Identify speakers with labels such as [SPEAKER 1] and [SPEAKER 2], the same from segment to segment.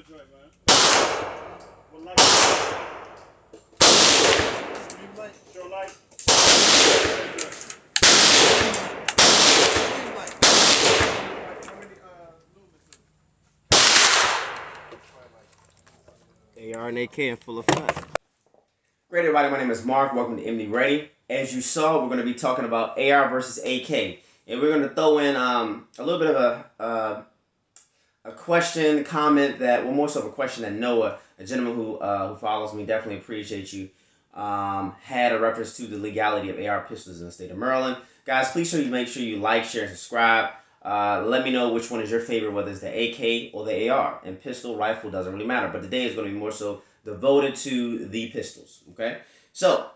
[SPEAKER 1] joint, man. What light? Street light? Show light? Green light. How many lumens?
[SPEAKER 2] AR and AK in full effect. Great, everybody. My name is Mark. Welcome to MD Ready. As you saw, we're going to be talking about AR versus AK, and we're going to throw in a little bit of a question, comment that, well, more so of a question that Noah, a gentleman who follows me, definitely appreciate you, had a reference to the legality of AR pistols in the state of Maryland. Guys, please make sure you like, share, and subscribe. Let me know which one is your favorite, whether it's the AK or the AR. And pistol, rifle, doesn't really matter. But today is going to be more so devoted to the pistols. Okay? So,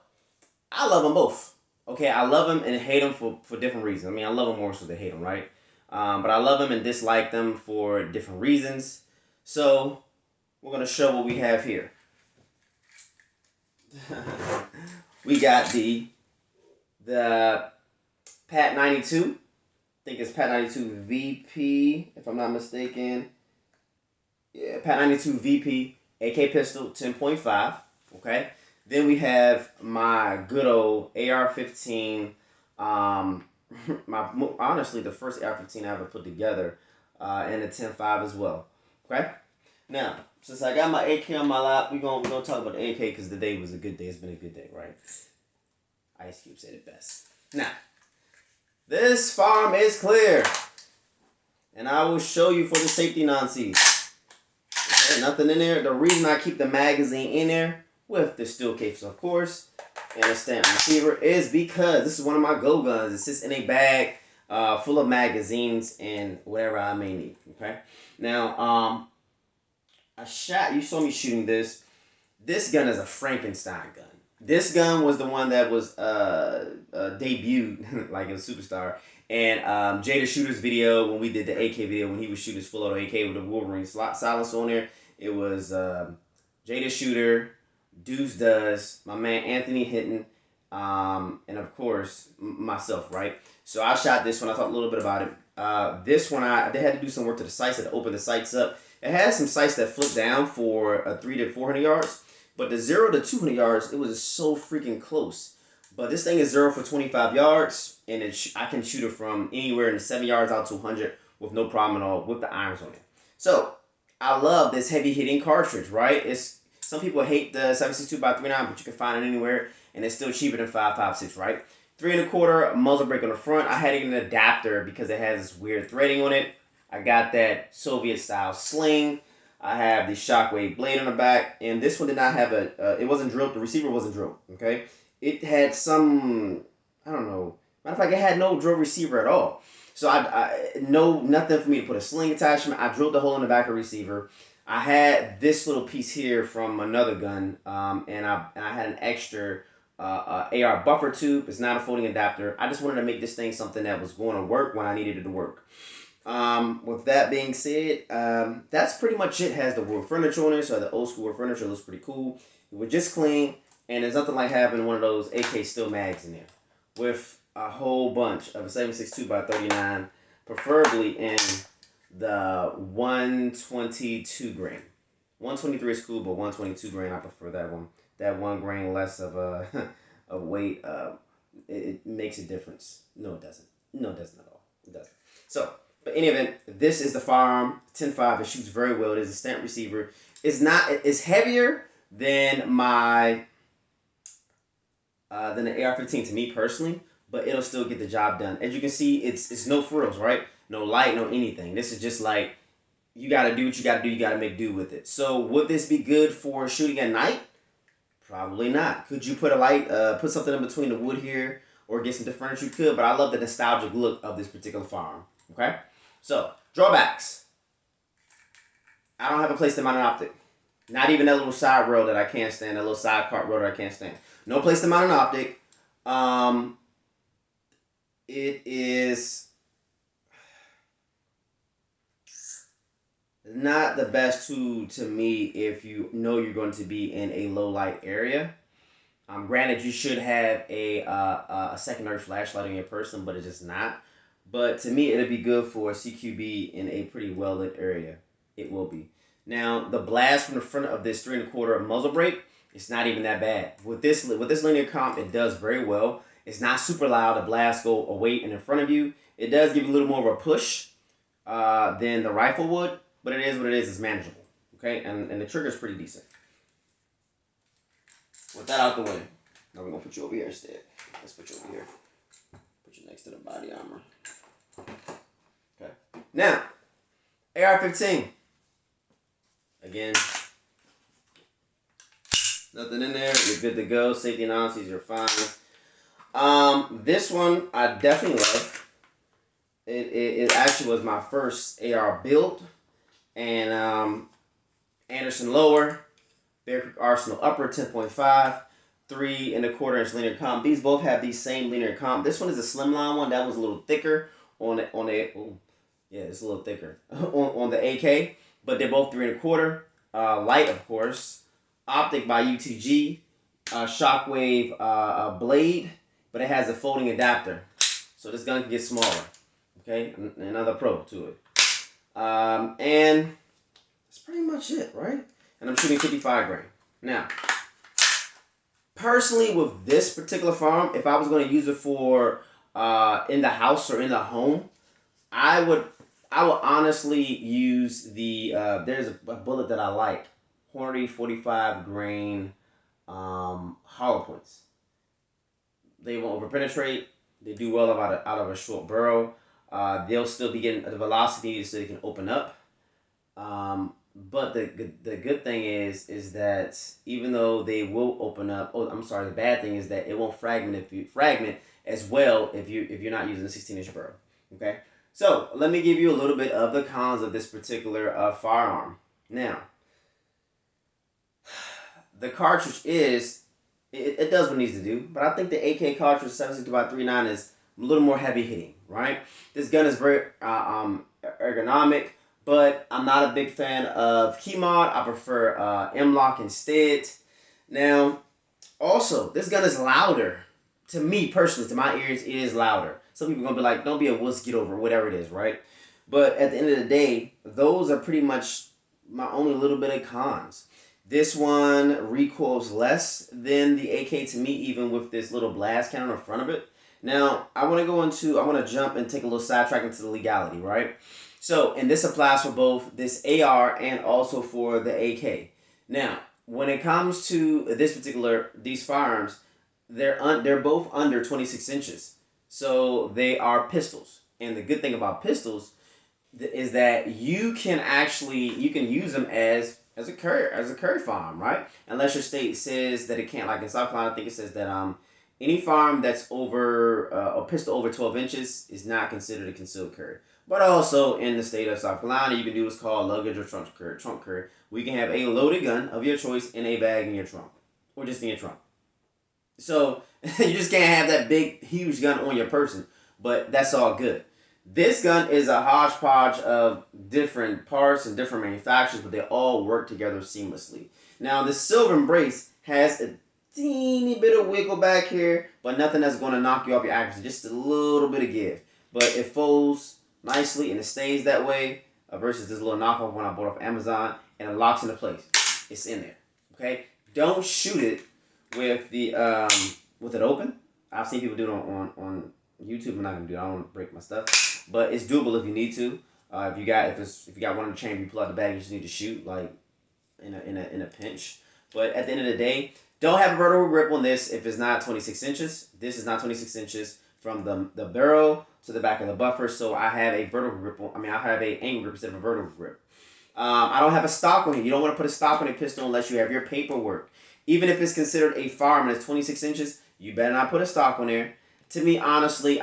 [SPEAKER 2] I love them both. Okay? I love them and hate them for different reasons. I mean, I love them more so than hate them, right? But I love them and dislike them for different reasons. So, we're going to show what we have here. We got the Pat 92. I think it's Pat 92 VP, if I'm not mistaken. Yeah, Pat 92 VP AK pistol 10.5. Okay. Then we have my good old AR-15. Honestly, the first AR-15 I ever put together, and a 10.5 as well. Okay. Now, since I got my AK on my lap, we're gonna talk about the AK because the day was a good day. It's been a good day, right? Ice Cube said it best. Now, this farm is clear, and I will show you for the safety non-seeds. Okay, nothing in there. The reason I keep the magazine in there with the steel case, of course, and a stamp receiver is because this is one of my go guns. It sits in a bag full of magazines and whatever I may need. Okay. Now, you saw me shooting this. This gun is a Frankenstein gun. This gun was the one that was debuted like a superstar. And Jada Shooter's video, when we did the AK video, when he was shooting his full auto AK with the Wolverine silence on there, it was Jada Shooter, Deuce Does, my man Anthony Hinton, and of course myself, right? So I shot this one. I thought a little bit about it. This one, they had to do some work to the sights, to open the sights up. It has some sights that flip down for 300 to 400 yards. But the 0 to 200 yards, it was so freaking close. But this thing is 0 for 25 yards, and I can shoot it from anywhere in the 7 yards out to 100 with no problem at all with the irons on it. So, I love this heavy-hitting cartridge, right? Some people hate the 7.62x39, but you can find it anywhere, and it's still cheaper than 5.56, right? 3 1/4 muzzle brake on the front. I had an adapter because it has this weird threading on it. I got that Soviet-style sling. I have the Shockwave blade on the back, and this one did not have it wasn't drilled, the receiver wasn't drilled, okay? It had some, I don't know, matter of fact, it had no drill receiver at all. So nothing for me to put a sling attachment. I drilled the hole in the back of the receiver. I had this little piece here from another gun, and I had an extra AR buffer tube. It's not a folding adapter. I just wanted to make this thing something that was going to work when I needed it to work. With that being said, that's pretty much it. Has the wood furniture on it, so the old school wood furniture looks pretty cool. It was just clean, and there's nothing like having one of those AK steel mags in there with a whole bunch of a 7.62x39, preferably in the 122 grain. 123 is cool, but 122 grain, I prefer that one. That 1 grain less of a weight, it makes a difference. No, it doesn't. No, it doesn't at all. It doesn't. So, but in any event, this is the firearm 10.5. It shoots very well. It is a stamp receiver. It's heavier than my than the AR-15 to me personally, but it'll still get the job done. As you can see, it's no frills, right? No light, no anything. This is just like you got to do what you got to do. You got to make do with it. So would this be good for shooting at night? Probably not. Could you put a light, put something in between the wood here, or get some different furniture? You could, but I love the nostalgic look of this particular firearm. Okay? So, drawbacks. I don't have a place to mount an optic. Not even that little side rail that I can't stand, that little side cart rail that I can't stand. No place to mount an optic. It is not the best tool to me if you know you're going to be in a low light area. Granted, you should have a secondary flashlight on your person, but it's just not. But to me, it'll be good for a CQB in a pretty well lit area. It will be. Now, the blast from the front of this 3 1/4 muzzle brake, it's not even that bad. With this linear comp, it does very well. It's not super loud. The blast go away and in front of you. It does give you a little more of a push than the rifle would, but it is what it is. It's manageable. Okay, and the trigger is pretty decent. With that out the way, now we're gonna put you over here instead. Let's put you over here. Put you next to the body armor. Okay. Now, AR-15. Again, nothing in there. You're good to go. Safety analyses, you're fine. This one I definitely love. It actually was my first AR build, and Anderson lower, Bear Creek Arsenal upper 10.5, 3 1/4 linear comp. These both have these same linear comp. This one is a slimline one. That was a little thicker yeah, it's a little thicker on the AK, but they're both 3 1/4. Light, of course. Optic by UTG. Shockwave blade, but it has a folding adapter, so this gun can get smaller. Okay, another pro to it. And that's pretty much it, right? And I'm shooting 55 grain. Now, personally, with this particular firearm, if I was going to use it for in the house or in the home, I would honestly use the there's a bullet that I like, Hornady 45 grain hollow points. They won't overpenetrate. They do well out of a short barrel. They'll still be getting the velocity so they can open up. But the good thing is that even though they will open up, the bad thing is that it won't fragment as well if you're not using a 16-inch barrel. Okay, so let me give you a little bit of the cons of this particular firearm. Now, the cartridge it does what it needs to do, but I think the AK cartridge 7.62x 3.9 is a little more heavy hitting. Right, this gun is very ergonomic. But I'm not a big fan of key mod. I prefer M-Lock instead. Now, also, this gun is louder. To me, personally, to my ears, it is louder. Some people are going to be like, don't be a wuss, get over it, whatever it is, right? But at the end of the day, those are pretty much my only little bit of cons. This one recoils less than the AK to me, even with this little blast cannon in front of it. Now, I want to jump and take a little sidetrack into the legality, right? So, and this applies for both this AR and also for the AK. Now, when it comes to these firearms, they're both under 26 inches. So they are pistols. And the good thing about pistols is that you can use them as a carry firearm, right? Unless your state says that it can't. Like in South Carolina, I think it says that any firearm that's over a pistol over 12 inches is not considered a concealed carry. But also in the state of South Carolina, you can do what's called luggage or trunk carry. We can have a loaded gun of your choice in a bag in your trunk, or just in your trunk. So you just can't have that big, huge gun on your person, but that's all good. This gun is a hodgepodge of different parts and different manufacturers, but they all work together seamlessly. Now, the silver embrace has a teeny bit of wiggle back here, but nothing that's going to knock you off your accuracy, just a little bit of give. But it folds nicely and it stays that way versus this little knockoff one I bought off Amazon, and it locks into place. It's in there. Okay, don't shoot it with the with it open. I've seen people do it on YouTube. I'm not gonna do it. I don't want to break my stuff, but it's doable if you need to. If you got one in the chamber, you pull out the bag. You just need to shoot like in a pinch. But at the end of the day, don't have a vertical grip on this if it's not 26 inches. This is not 26 inches from the barrel to the back of the buffer, so I have a vertical grip on. I have a angle grip instead of a vertical grip. I don't have a stock on it. You don't want to put a stock on a pistol unless you have your paperwork. Even if it's considered a firearm and it's 26 inches, you better not put a stock on there. To me, honestly,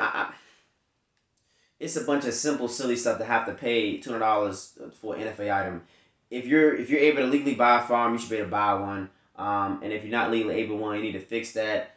[SPEAKER 2] it's a bunch of simple, silly stuff to have to pay $200 for an NFA item. If you're able to legally buy a firearm, you should be able to buy one. And if you're not legally able to one, you need to fix that.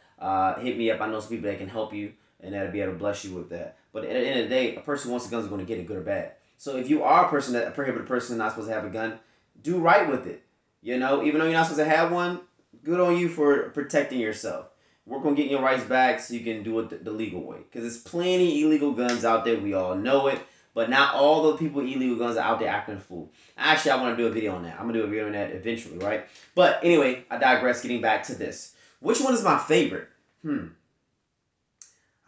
[SPEAKER 2] Hit me up. I know some people that can help you, and that'll be able to bless you with that. But at the end of the day, a person who wants a gun is going to get it, good or bad. So if you are a prohibited person not supposed to have a gun, do right with it. You know, even though you're not supposed to have one, good on you for protecting yourself. Work on getting your rights back so you can do it the legal way. Because there's plenty illegal guns out there. We all know it. But not all the people with illegal guns are out there acting a fool. Actually, I want to do a video on that. I'm going to do a video on that eventually, right? But anyway, I digress. Getting back to this. Which one is my favorite? I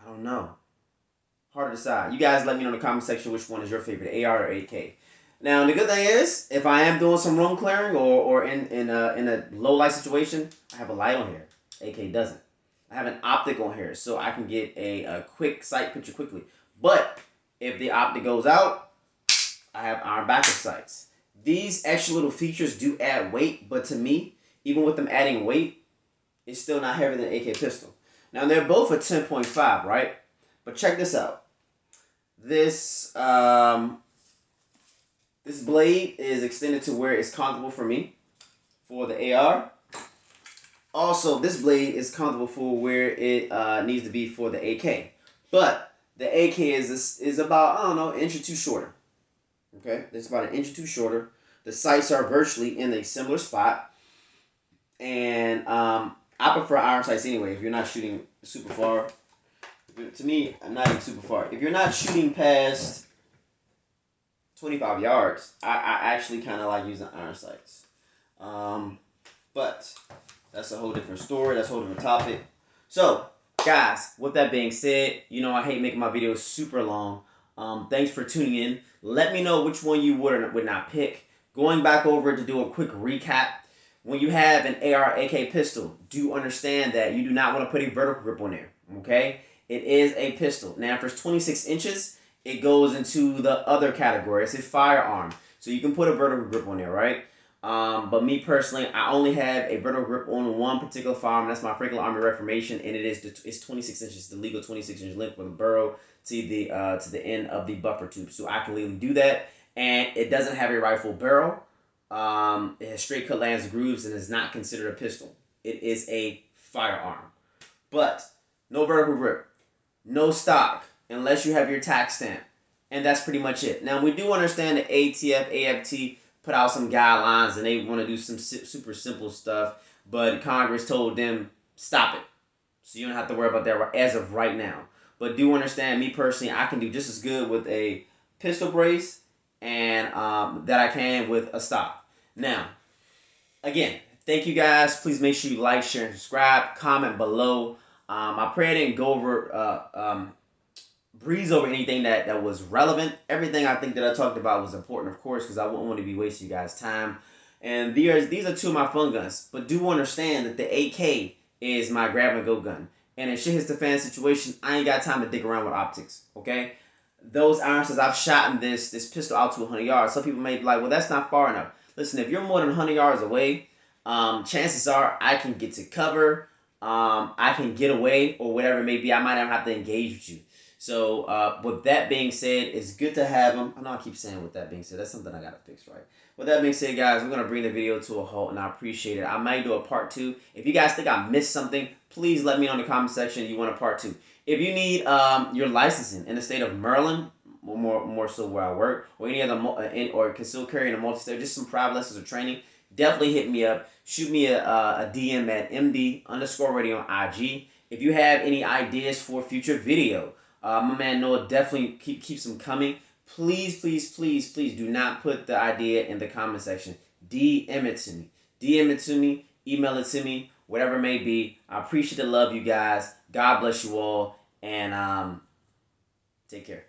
[SPEAKER 2] don't know. Hard to decide. You guys let me know in the comment section which one is your favorite, AR or AK. Now, the good thing is, if I am doing some room clearing or in a low light situation, I have a light on here. AK doesn't. I have an optic on here, so I can get a quick sight picture quickly. But if the optic goes out, I have iron backup sights. These extra little features do add weight, but to me, even with them adding weight, it's still not heavier than an AK pistol. Now, they're both a 10.5, right? But check this out. This this blade is extended to where it's comfortable for me for the AR. Also, this blade is comfortable for where it needs to be for the AK. But the AK is about, I don't know, an inch or two shorter. Okay, it's about an inch or two shorter. The sights are virtually in a similar spot. And I prefer iron sights anyway if you're not shooting super far. To me, I'm not even super far. If you're not shooting past 25 yards, I actually kind of like using iron sights. But that's a whole different story. That's a whole different topic. So, guys, with that being said, you know I hate making my videos super long. Thanks for tuning in. Let me know which one you would or would not pick. Going back over to do a quick recap. When you have an AR AK pistol, do understand that you do not want to put a vertical grip on there. Okay? It is a pistol. Now, if it's 26 inches, it goes into the other category. It's a firearm. So you can put a vertical grip on there, right? But me personally, I only have a vertical grip on one particular firearm. That's my Franklin Army Reformation, and it's 26 inches, the legal 26-inch length from the barrel to the end of the buffer tube. So I can legally do that, and it doesn't have a rifle barrel. It has straight cut lands grooves and is not considered a pistol. It is a firearm, but no vertical grip, no stock, unless you have your tax stamp, and that's pretty much it. Now, we do understand that ATF, AFT put out some guidelines and they want to do some super simple stuff, but Congress told them stop it, so you don't have to worry about that as of right now. But do understand, me personally, I can do just as good with a pistol brace and that I can with a stock. Now, again, thank you guys. Please make sure you like, share, and subscribe. Comment below. I pray I didn't go over breeze over anything that was relevant. Everything I think that I talked about was important, of course, because I wouldn't want to be wasting you guys' time. And these are two of my fun guns. But do understand that the AK is my grab and go gun. And if shit hits the fan situation, I ain't got time to dig around with optics. Okay? Those iron sights I've shot in this pistol out to 100 yards. Some people may be like, well, that's not far enough. Listen, if you're more than 100 yards away, chances are I can get to cover, I can get away, or whatever it may be. I might not have to engage with you. So, with that being said, it's good to have them. I know I keep saying with that being said. That's something I got to fix, right? With that being said, guys, we're going to bring the video to a halt, and I appreciate it. I might do a part 2. If you guys think I missed something, please let me know in the comment section you want a part 2. If you need your licensing in the state of Maryland, more so where I work, or any other or concealed carry in a multi-state, just some private lessons or training, definitely hit me up. Shoot me a DM at MD_radio on IG. If you have any ideas for future video, my man Noah definitely keeps them coming. Please, please, please, please do not put the idea in the comment section. DM it to me. DM it to me. Email it to me. Whatever it may be. I appreciate the love, you guys. God bless you all. And take care.